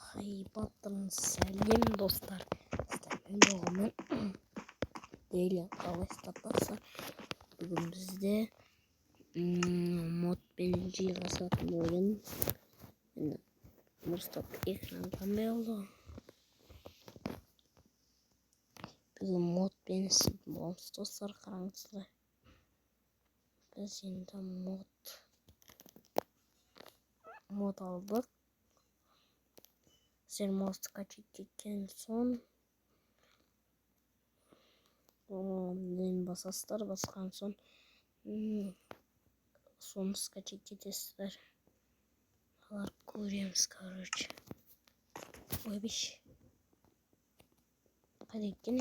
Хайбаттырын сәлем достар. Сіздермен болғанмен дейлі қалайстатасы. Бүгін бізде модпен жиғасатын ойын. Мұрстап экрандан болды. Бүгін модпен істейтін боламыз достар, қараңыздар. Біз енді мод алдық. Сіздер модты скачать еткен соң басасыздар, басқан соң соны скачать етесіздер. Алар көреміз, короче. Ойбеш. Қайда екен?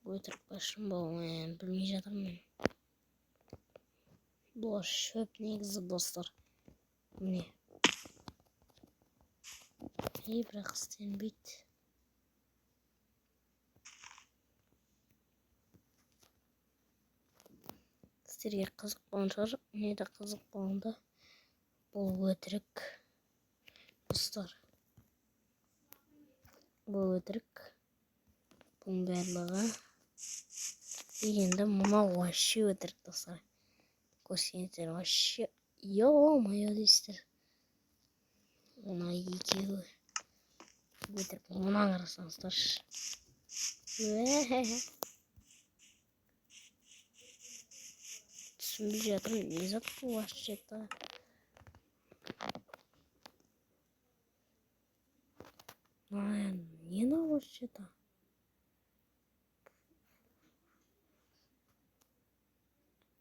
Өтірік башым болмайын, білмей жатырмын. Бұл шөп негізі достар. Міне. Бірақ істенбейді. Сіздерге қызық болған шығар, мне де қызық болғанда. Бұл өтірік достар. Бұл өтірік. Бұның барлығы. Дегенде мына вообще өтірік достар. Көрсеңіздер вообще ё-моё дейсіздер. Мына екеуі өтірік. Мына қарасаңыздаршы. Түсінбей жатырмын, не зат бұл вообще-то. Не на вообще-то?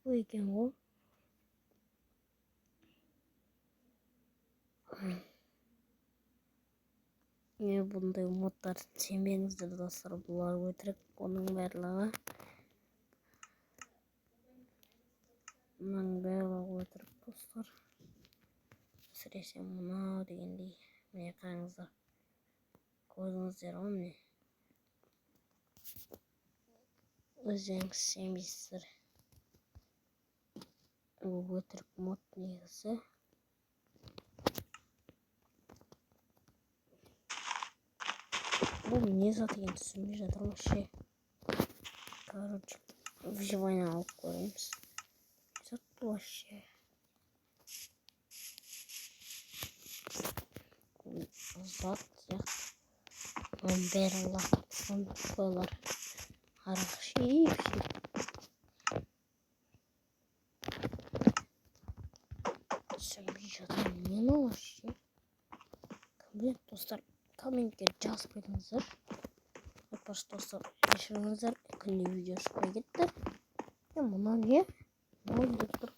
Бұл екен ғой. Бұндай модтар сенбеңіздер достар, бұлар өтірік, оның барлығы. Мұның барлығы өтірік достар. Әсіресе мынау дегендей. Міне қараңыздар. Көрдіңіздер ғой міне. Өздеріңіз сенбейсіздер. Бұл өтірік мод негізі. Бұл не зат екен түсінбей жатырмын вообще. Короче, вживание алып көреміз. Не зат бұл вообще. Зат сияқты. Оның бәрі лақтысын қойлар. Арақшы епші. Түсінбей жатырмын. Не вообще? Коммент достар. Комментке жазып кетіңіздер. Айтпаш достар, кешіріңіздер, күнде видео шықпай кетті. Мұна не? Достар.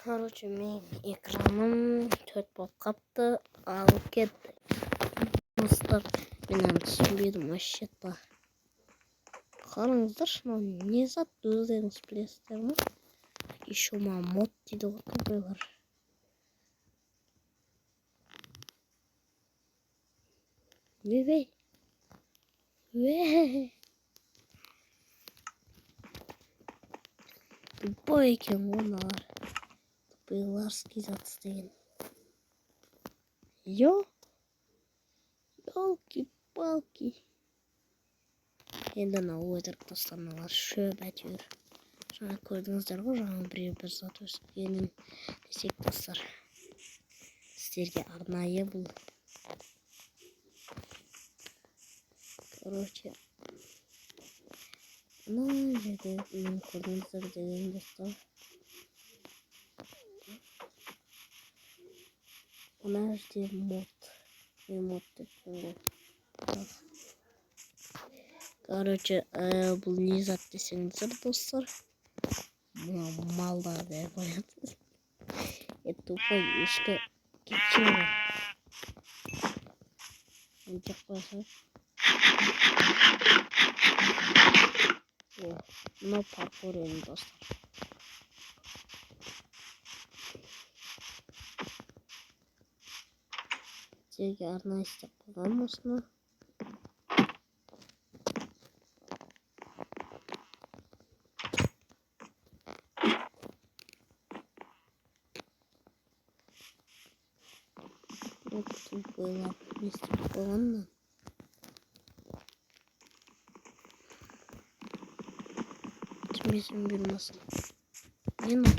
Короче, мен экраным 4 болып қапты, алып кетті. Достар, мен аны түсінбедім вообще-то. Қараңыздар, шынау не зат өздеріңіз білесіздер ме? Еще ма мод дейді ғой бар. Вей. Тупой екен олар. Тупойларский зат істеген. Ёлки-палки. Енді мына өтірік достар, мыналар шөп әйтеуір. Жаңа көрдіңіздер ғой, жаңа бір зат өскенін десек достар. Сіздерге арнайы бұл. Короче, мына жерде мен көрдіңіздер деген достар. Мына жерде мод. Мен мод деппін ғой. Короче, бұл не зат десеңіздер достар. Мына малдар деп қоятын. Тупой ешкі кетшін ғой. Өйтіп қойса. Мынау паркур енді достар. Сіздерге арнайы істеп қойғам осыны. Korktum koyulan. Mistik koyulan da. İçimizin bir masa. Ne oldu?